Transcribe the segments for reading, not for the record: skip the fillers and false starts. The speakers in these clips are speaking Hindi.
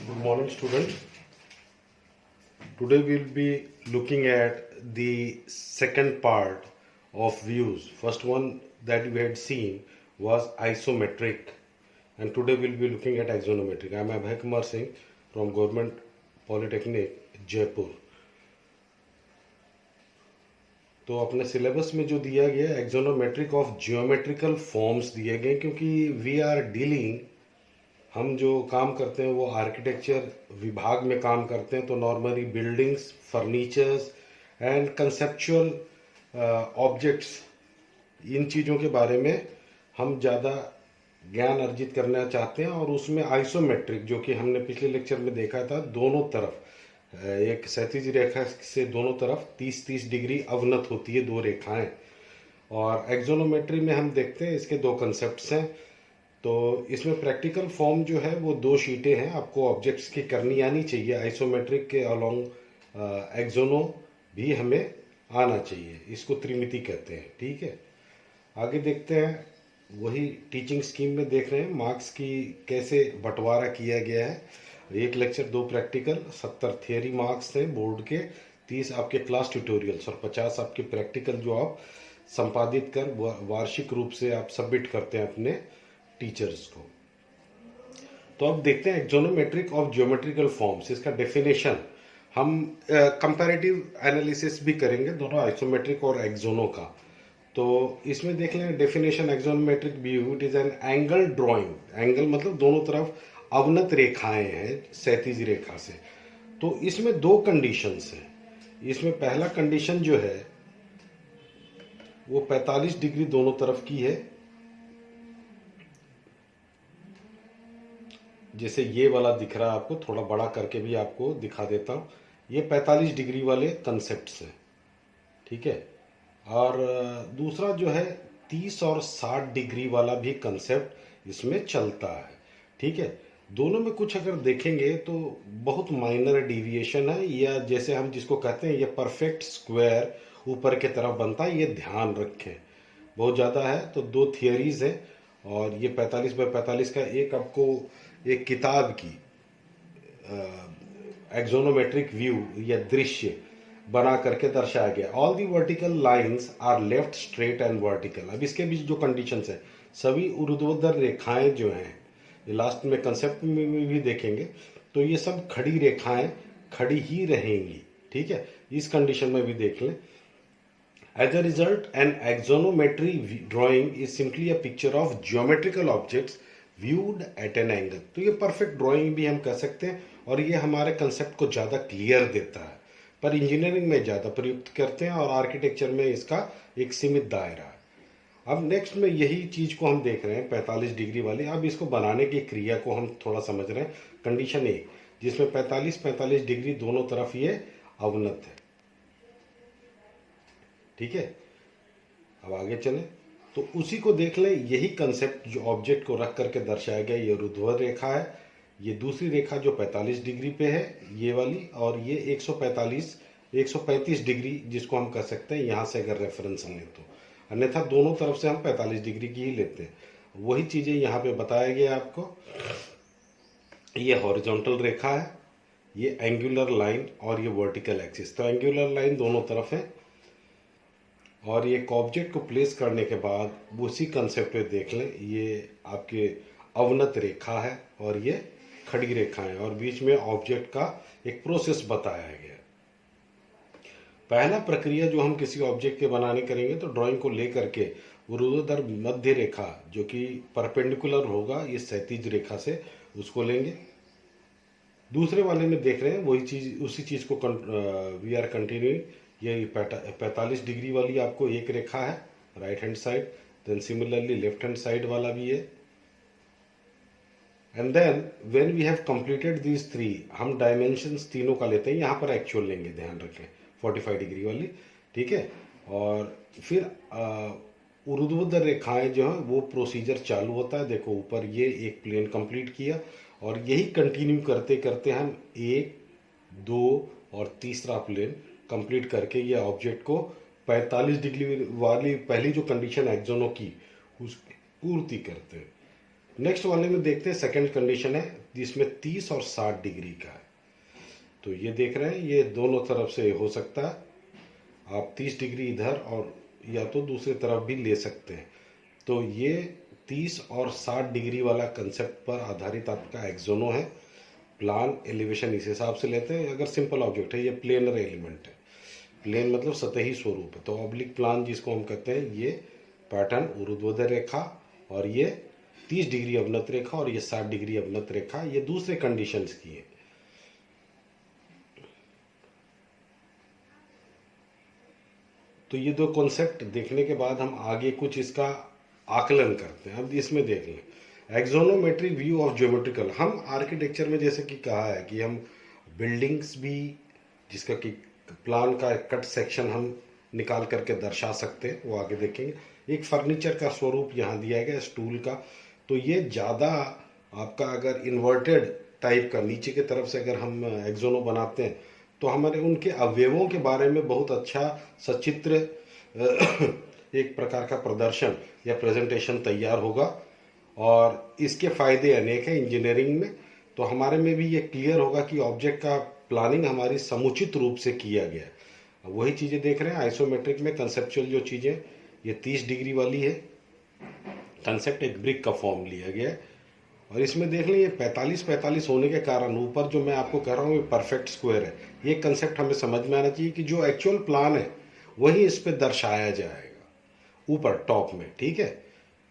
Good morning, students. Today we'll be looking at the second part of views. First one that we had seen was isometric, and today we'll be looking at axonometric. I am Abhay Kumar Singh from Government Polytechnic, Jaipur. तो अपने सिलेबस में जो दिया गया एक्सोनोमेट्रिक ऑफ जियोमेट्रिकल फॉर्म्स दिए गए, क्योंकि वी आर डीलिंग, हम जो काम करते हैं वो आर्किटेक्चर विभाग में काम करते हैं, तो normally buildings, furnitures and conceptual objects, इन चीज़ों के बारे में हम ज़्यादा ज्ञान अर्जित करना चाहते हैं। और उसमें आइसोमेट्रिक, जो कि हमने पिछले लेक्चर में देखा था, दोनों तरफ एक क्षैतिज रेखा से दोनों तरफ 30-30 डिग्री अवनत होती है, दो रेखाएं। और एक्सोनोमेट्री में हम देखते हैं इसके दो कंसेप्ट्स हैं। तो इसमें प्रैक्टिकल फॉर्म जो है वो दो शीटें हैं, आपको ऑब्जेक्ट्स की करनी आनी चाहिए। आइसोमेट्रिक के अलोंग एक्सोनो भी हमें आना चाहिए, इसको त्रिमिति कहते हैं। ठीक है, आगे देखते हैं। वही टीचिंग स्कीम में देख रहे हैं मार्क्स की कैसे बंटवारा किया गया है। एक लेक्चर, दो प्रैक्टिकल, 70 थियरी मार्क्स थे बोर्ड के, 30 आपके क्लास ट्यूटोरियल्स और 50 आपके प्रैक्टिकल जो आप संपादित कर वार्षिक रूप से आप सबमिट करते हैं अपने टीचर्स को। तो अब देखते हैं एक्सोनोमेट्रिक ऑफ ज्योमेट्रिकल फॉर्म्स, इसका डेफिनेशन हम कंपैरेटिव एनालिसिस भी करेंगे दोनों आइसोमेट्रिक और एक्सोनो का। तो इसमें देख लें definition axonometric view, it is an angle drawing. Angle मतलब दोनों तरफ अवनत रेखाएं हैं क्षैतिज रेखा से। तो इसमें दो कंडीशंस हैं। इसमें पहला कंडीशन जो है वो 45 डिग्री दोनों तरफ की है। जैसे ये वाला दिख रहा है आपको, थोड़ा बड़ा करके भी आपको दिखा देता हूँ। ये 45 डिग्री वाले कंसेप्ट्स हैं, ठीक है। और दूसरा जो है 30 और 60 डिग्री वाला भी कंसेप्ट इसमें चलता है, ठीक है। दोनों में कुछ अगर देखेंगे तो बहुत माइनर डेविएशन है, या जैसे हम जिसको कहते हैं ये परफेक्ट स्क्वायर ऊपर के तरफ बनता है, ये ध्यान रखें, बहुत ज़्यादा है। तो दो थियरीज हैं, और ये 45 बाय 45 का एक आपको एक किताब की एक्सोनोमेट्रिक व्यू या दृश्य बना करके दर्शाया गया। All the vertical lines are left straight and vertical. अब इसके बीच जो कंडीशंस है, सभी ऊर्ध्वाधर रेखाएं जो हैं, ये लास्ट में कंसेप्ट में भी देखेंगे, तो ये सब खड़ी रेखाएं खड़ी ही रहेंगी, ठीक है। इस कंडीशन में भी देख लें। As a result, an axonometry drawing is simply a picture of geometrical objects viewed at an angle. तो ये परफेक्ट ड्राइंग भी हम कह सकते हैं, और ये हमारे कंसेप्ट को ज़्यादा क्लियर देता है, पर इंजीनियरिंग में ज़्यादा प्रयुक्त करते हैं और आर्किटेक्चर में इसका एक सीमित दायरा है। अब नेक्स्ट में यही चीज़ को हम देख रहे हैं 45 डिग्री वाली। अब इसको बनाने की क्रिया को हम थोड़ा समझ रहे हैं। कंडीशन ए, जिसमें 45 डिग्री दोनों तरफ ये अवनत है, ठीक है। अब आगे चलें तो उसी को देख लें। यही कंसेप्ट जो ऑब्जेक्ट को रख करके दर्शाया गया, ये ऊर्ध्वाधर रेखा है, ये दूसरी रेखा जो 45 डिग्री पे है ये वाली, और ये 135 डिग्री जिसको हम कह सकते हैं यहाँ से अगर रेफरेंस लें तो, अन्यथा दोनों तरफ से हम 45 डिग्री की ही लेते हैं। वही चीज़ें यहाँ पे बताया गया आपको। ये हॉरिजॉन्टल रेखा है, ये एंगुलर लाइन, और ये वर्टिकल एक्सिस। तो एंगुलर लाइन दोनों तरफ है, और ये ऑब्जेक्ट को प्लेस करने के बाद उसी कंसेप्ट पे देख लें, ये आपके अवनत रेखा है और ये खड़ी रेखा है, और बीच में ऑब्जेक्ट का एक प्रोसेस बताया गया। पहला प्रक्रिया जो हम किसी ऑब्जेक्ट के बनाने करेंगे, तो ड्राइंग को लेकर के ऊर्ध्वाधर मध्य रेखा जो कि परपेंडिकुलर होगा इस क्षैतिज रेखा से, उसको लेंगे। दूसरे वाले में देख रहे हैं वही चीज, उसी चीज को वी आर कंटिन्यूइंग। ये 45 डिग्री वाली आपको एक रेखा है right hand side, then similarly left hand side वाला भी है। And then when we have completed these three, हम डायमेंशंस तीनों का लेते हैं, यहाँ पर एक्चुअल लेंगे, ध्यान रखें 45 डिग्री वाली, ठीक है। और फिर ऊर्ध्वाधर रेखाएं जो हैं वो प्रोसीजर चालू होता है। देखो ऊपर ये एक प्लेन कंप्लीट किया, और यही कंटिन्यू करते करते हम 1, 2 और तीसरा प्लेन कंप्लीट करके ये ऑब्जेक्ट को 45 डिग्री वाली पहली जो कंडीशन एक्सोनो की उसकी पूर्ति करते हैं। नेक्स्ट वाले में देखते हैं, सेकंड कंडीशन है जिसमें 30 और 60 डिग्री का है। तो ये देख रहे हैं, ये दोनों तरफ से हो सकता है। आप 30 डिग्री इधर और या तो दूसरी तरफ भी ले सकते हैं। तो ये 30 और 60 डिग्री वाला कंसेप्ट पर आधारित आपका एक्सोनो है। प्लान एलिवेशन इस हिसाब से लेते हैं। अगर सिंपल ऑब्जेक्ट है, ये प्लेनर एलिमेंट है। प्लेन मतलब सतही स्वरूप है। तो ऑब्लिक प्लान जिसको हम कहते हैं, ये पैटर्न ऊर्ध्वाधर रेखा और ये 30 डिग्री अवनत रेखा और ये 60 डिग्री अवनत रेखा, ये दूसरे कंडीशंस की है। तो ये दो कॉन्सेप्ट देखने के बाद हम आगे कुछ इसका आकलन करते हैं। अब इसमें देख लें, एक्सोनोमेट्रिक व्यू ऑफ ज्योमेट्रिकल। हम आर्किटेक्चर में जैसे कि कहा है कि हम बिल्डिंग्स भी, जिसका कि प्लान का कट सेक्शन हम निकाल करके दर्शा सकते हैं, वो आगे देखेंगे। एक फर्नीचर का स्वरूप यहाँ दिया गया स्टूल का। तो ये ज़्यादा आपका अगर इन्वर्टेड टाइप का नीचे की तरफ से अगर हम एक्सोनो बनाते हैं तो हमारे उनके अवयवों के बारे में बहुत अच्छा सचित्र एक प्रकार का प्रदर्शन या प्रेजेंटेशन तैयार होगा। और इसके फायदे अनेक हैं इंजीनियरिंग में। तो हमारे में भी ये क्लियर होगा कि ऑब्जेक्ट का प्लानिंग हमारी समुचित रूप से किया गया। वही चीज़ें देख रहे हैं आइसोमेट्रिक में। कंसेप्चुअल जो चीज़ें, ये 30 डिग्री वाली है। कंसेप्ट एक ब्रिक का फॉर्म लिया गया है। और इसमें देख लें, ये 45-45 होने के कारण ऊपर जो मैं आपको कह रहा हूँ ये परफेक्ट स्क्वायर है। ये कंसेप्ट हमें समझ में आना चाहिए कि जो एक्चुअल प्लान है वही इस पर दर्शाया जाएगा ऊपर टॉप में। ठीक है,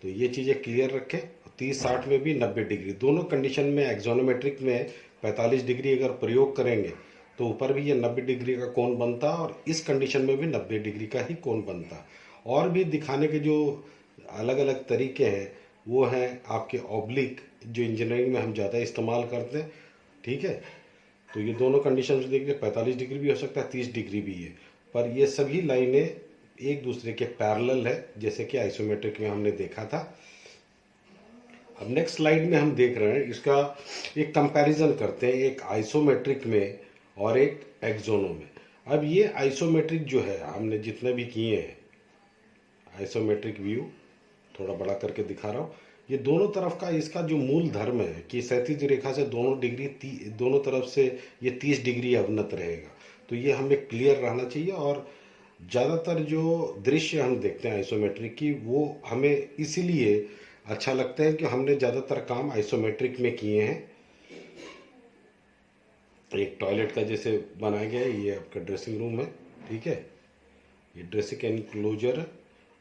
तो ये चीज़ें क्लियर रखें। 30-60 में भी 90 डिग्री, दोनों कंडीशन में एक्सोनोमेट्रिक में 45 डिग्री अगर प्रयोग करेंगे तो ऊपर भी ये 90 डिग्री का कोण बनता और इस कंडीशन में भी 90 डिग्री का ही कोण बनता। और भी दिखाने के जो अलग अलग तरीके हैं वो हैं आपके ऑब्लिक, जो इंजीनियरिंग में हम ज़्यादा इस्तेमाल करते हैं। ठीक है, तो ये दोनों कंडीशन देखिए, 45 डिग्री भी हो सकता है, 30 डिग्री भी है। पर ये सभी लाइनें एक दूसरे के पैरेलल है, जैसे कि आइसोमेट्रिक में हमने देखा था। अब नेक्स्ट स्लाइड में हम देख रहे हैं, इसका एक कंपैरिजन करते हैं, एक आइसोमेट्रिक में और एक एक्सोनो में। अब ये आइसोमेट्रिक जो है हमने जितने भी किए हैं, आइसोमेट्रिक व्यू थोड़ा बड़ा करके दिखा रहा हूँ। ये दोनों तरफ का इसका जो मूल धर्म है कि क्षैतिज रेखा से दोनों डिग्री दोनों तरफ से ये 30 डिग्री अवनत रहेगा। तो ये हमें क्लियर रहना चाहिए। और ज़्यादातर जो दृश्य हम देखते हैं आइसोमेट्रिक की, वो हमें इसीलिए अच्छा लगता है कि हमने ज़्यादातर काम आइसोमेट्रिक में किए हैं। एक टॉयलेट का जैसे बनाया गया है, ये आपका ड्रेसिंग रूम है। ठीक है, ये ड्रेसिंग एनक्लोजर है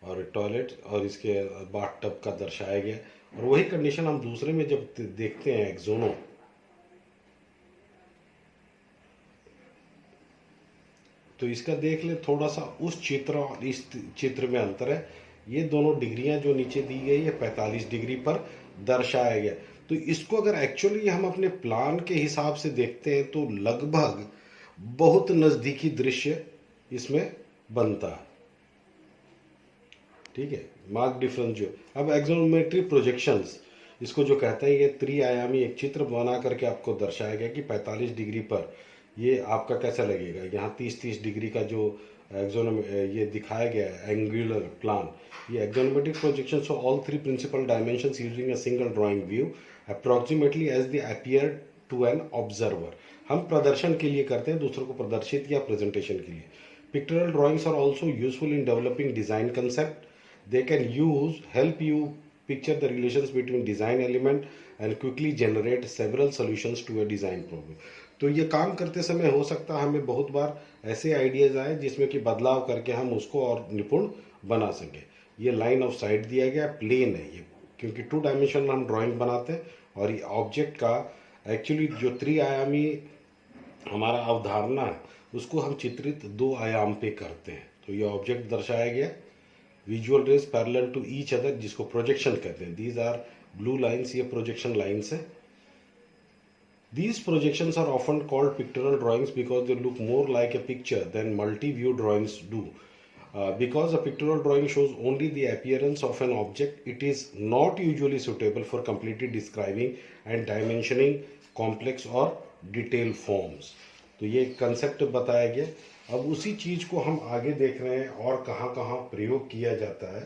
और टॉयलेट और इसके बाथ टब का दर्शाया गया। और वही कंडीशन हम दूसरे में जब देखते हैं एक्सोनो, तो इसका देख ले थोड़ा सा, उस चित्र और इस चित्र में अंतर है। ये दोनों डिग्रियां जो नीचे दी गई है 45 डिग्री पर दर्शाया गया। तो इसको अगर एक्चुअली हम अपने प्लान के हिसाब से देखते हैं तो लगभग बहुत नज़दीकी दृश्य इसमें बनता है। ठीक है, मार्क डिफरेंस जो। अब एक्सोनोमेट्रिक प्रोजेक्शंस, इसको जो कहते हैं, ये त्रिआयामी एक चित्र बना करके आपको दर्शाया गया कि 45 डिग्री पर ये आपका कैसा लगेगा। यहाँ 30-30 डिग्री का जो ये दिखाया गया है एंगुलर प्लान। ये axonometric projections of all 3 principal dimensions using a single drawing view approximately as they appear to an observer. हम प्रदर्शन के लिए करते हैं, दूसरों को प्रदर्शित या प्रेजेंटेशन के लिए। Pictorial drawings are also useful in developing design concept. They can help you picture the relations between design element and quickly generate several solutions to a design problem. तो ये काम करते समय हो सकता है हमें बहुत बार ऐसे आइडियाज आए जिसमें कि बदलाव करके हम उसको और निपुण बना सकें। ये लाइन ऑफ साइट दिया गया, प्लेन है ये, क्योंकि 2 डायमेंशन में हम ड्राइंग बनाते हैं। और ये ऑब्जेक्ट का एक्चुअली जो त्रिआयामी हमारा अवधारणा है उसको हम चित्रित 2 आयाम पे करते हैं। तो ये ऑब्जेक्ट दर्शाया गया, visual rays parallel to each other, जिसको प्रोजेक्शन कहते हैं। दीज आर ब्लू लाइन्स, ये प्रोजेक्शन लाइन्स है। These projections are often called pictorial drawings because they look more like a picture than multi-view drawings do. Because a pictorial drawing shows only the appearance of an object, it is not usually suitable for completely describing and dimensioning complex or detailed forms. तो ये कंसेप्ट बताया गया। अब उसी चीज को हम आगे देख रहे हैं और कहाँ कहाँ प्रयोग किया जाता है।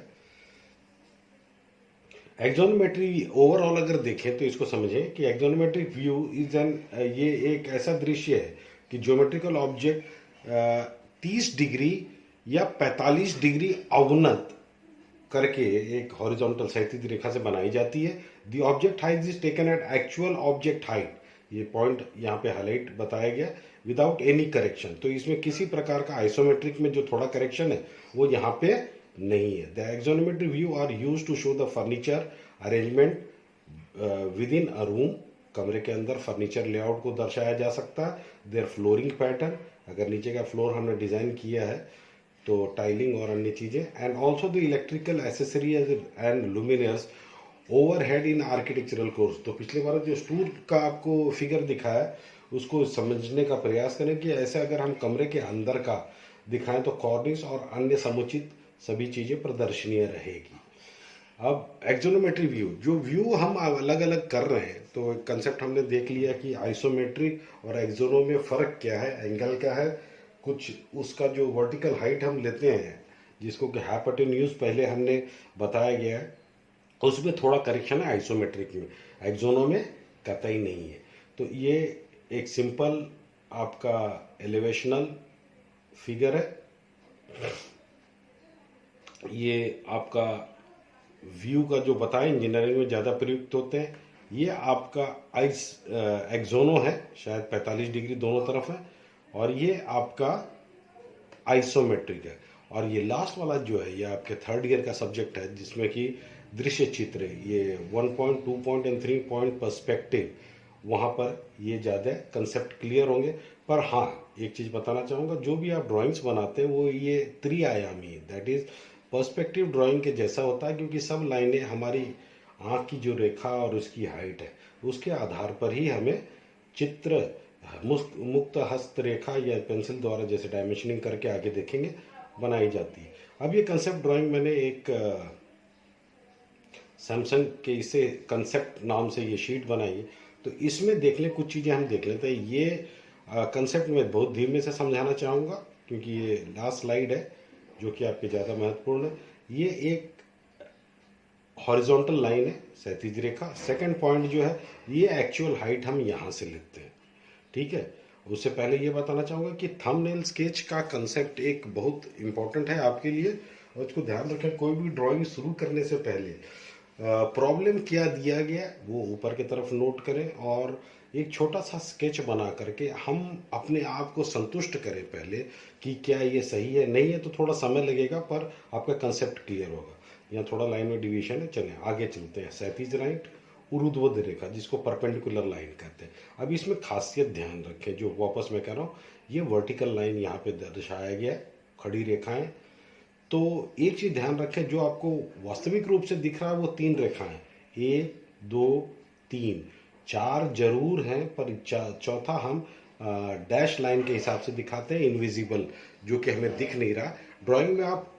एक्सोनोमेट्री ओवरऑल अगर देखें तो इसको समझें कि एक्सोनोमेट्रिक व्यू इज एन, ये एक ऐसा दृश्य है कि ज्योमेट्रिकल ऑब्जेक्ट 30 डिग्री या 45 डिग्री अवनत करके एक हॉरिजॉन्टल क्षैतिज रेखा से बनाई जाती है। The object height is taken at actual object height, ये पॉइंट यहाँ पे हाईलाइट बताया गया, विदाउट एनी करेक्शन। तो इसमें किसी प्रकार का आइसोमेट्रिक में जो थोड़ा करेक्शन है वो यहाँ पे नहीं है। The axonometric view are use to show the furniture arrangement within a room, कमरे के अंदर फर्नीचर लेआउट को दर्शाया जा सकता है। देयर फ्लोरिंग पैटर्न, अगर नीचे का फ्लोर हमने डिजाइन किया है तो टाइलिंग और अन्य चीजें, and also the electrical accessories and luminaires overhead in architectural course. तो पिछले बार जो स्टूल का आपको फिगर दिखाया उसको समझने का प्रयास करें कि ऐसे अगर हम कमरे के अंदर का दिखाएं तो कॉर्निस और अन्य समुचित सभी चीजें प्रदर्शनीय रहेगी। अब एक्सोनोमेट्री व्यू, जो व्यू हम अलग अलग कर रहे हैं, तो कंसेप्ट हमने देख लिया कि आइसोमेट्रिक और एक्सोनो में फर्क क्या है, एंगल क्या है, कुछ उसका जो वर्टिकल हाइट हम लेते हैं जिसको कि हाइपोटेन्यूज पहले हमने बताया गया है, उसमें थोड़ा करेक्शन है आइसोमेट्रिक में, एक्सोनो में कतई नहीं है। तो ये एक सिंपल आपका एलिवेशनल फिगर है, ये आपका व्यू का जो बताएं इंजीनियरिंग में ज़्यादा प्रयुक्त होते हैं। ये आपका एक्सोनो है, शायद 45 डिग्री दोनों तरफ है, और ये आपका आइसोमेट्रिक है। और ये लास्ट वाला जो है ये आपके थर्ड ईयर का सब्जेक्ट है जिसमें कि दृश्य चित्र, ये 1 point 2 point and 3 point perspective, वहाँ पर ये ज़्यादा कंसेप्ट क्लियर होंगे। पर हाँ, एक चीज़ बताना चाहूँगा, जो भी आप ड्राइंग्स बनाते हैं वो ये त्रिआयामी है, दैट इज़ पर्सपेक्टिव ड्राइंग के जैसा होता है, क्योंकि सब लाइनें हमारी आँख की जो रेखा और उसकी हाइट है उसके आधार पर ही हमें चित्र मुक्त हस्त रेखा या पेंसिल द्वारा, जैसे डायमेंशनिंग करके आगे देखेंगे, बनाई जाती है। अब ये कंसेप्ट ड्राइंग मैंने एक सैमसंग के इसे कंसेप्ट नाम से ये शीट बनाई है, तो इसमें देख लें, कुछ चीज़ें हम देख लेते हैं। ये कंसेप्ट में बहुत धीमे से समझाना चाहूँगा क्योंकि ये लास्ट स्लाइड है जो कि आपके ज़्यादा महत्वपूर्ण है। ये एक हॉरिजॉन्टल लाइन है, क्षैतिज रेखा। सेकंड पॉइंट जो है ये एक्चुअल हाइट हम यहाँ से लेते हैं, ठीक है। उससे पहले ये बताना चाहूँगा कि थंबनेल स्केच का कंसेप्ट एक बहुत इम्पोर्टेंट है आपके लिए, और उसको ध्यान रखें कोई भी ड्राइंग शुरू करने से पहले प्रॉब्लम क्या दिया गया वो ऊपर की तरफ नोट करें, और एक छोटा सा स्केच बना करके हम अपने आप को संतुष्ट करें पहले कि क्या ये सही है, नहीं है तो थोड़ा समय लगेगा पर आपका कंसेप्ट क्लियर होगा। यहाँ थोड़ा लाइन में डिवीजन है, चलें आगे चलते हैं। क्षैतिज राइट, ऊर्ध्वाधर रेखा जिसको परपेंडिकुलर लाइन कहते हैं। अब इसमें खासियत ध्यान रखें, जो वापस मैं कह रहा हूँ, ये वर्टिकल लाइन यहाँ पे दर्शाया गया है, खड़ी रेखाएं। तो एक चीज ध्यान रखें, जो आपको वास्तविक रूप से दिख रहा है वो 3 रेखाएं, 1 2 3, 4 जरूर हैं पर चौथा हम डैश लाइन के हिसाब से दिखाते हैं, इनविजिबल, जो कि हमें दिख नहीं रहा। ड्राइंग में आप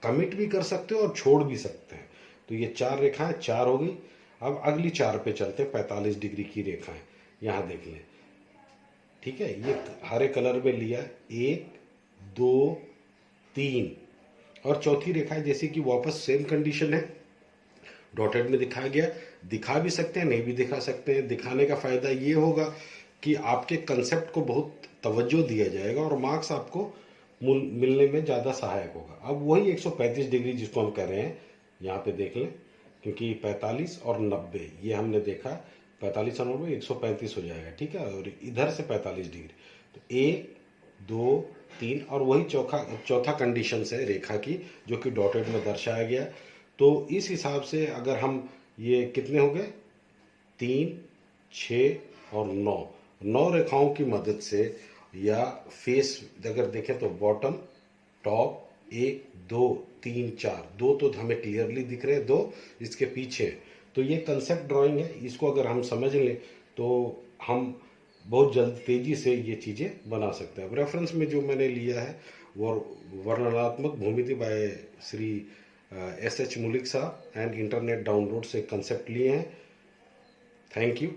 कमिट भी कर सकते हो और छोड़ भी सकते हैं। तो ये 4 रेखाएं 4 हो गई। अब अगली 4 पे चलते हैं, 45 डिग्री की रेखाएं, यहाँ देख लें, ठीक है। ये हरे कलर में लिया, 1 2 3, और चौथी रेखा जैसे कि वापस सेम कंडीशन है, डॉटेड में दिखाया गया। दिखा भी सकते हैं, नहीं भी दिखा सकते हैं। दिखाने का फायदा ये होगा कि आपके कंसेप्ट को बहुत तवज्जो दिया जाएगा और मार्क्स आपको मिलने में ज़्यादा सहायक होगा। अब वही 135 डिग्री जिसको हम कह रहे हैं, यहाँ पे देख लें, क्योंकि 45 और 90 ये हमने देखा, 45 और 90 135 हो जाएगा, ठीक है। और इधर से 45 डिग्री, तो 1 2 3, और वही चौथा कंडीशन है रेखा की, जो कि डॉटेड में दर्शाया गया। तो इस हिसाब से अगर हम, ये कितने हो गए, 3 6 और 9 रेखाओं की मदद से, या फेस अगर देखें तो बॉटम टॉप 1 2 3 4, 2 तो हमें क्लियरली दिख रहे हैं, 2 इसके पीछे। तो ये कंसेप्ट ड्राइंग है, इसको अगर हम समझ लें तो हम बहुत जल्द तेजी से ये चीज़ें बना सकते हैं। अब रेफरेंस में जो मैंने लिया है वो वर्णनात्मक भूमिति बाय श्री SH मुलिक साहब एंड इंटरनेट डाउनलोड से कंसेप्ट लिए हैं। Thank you.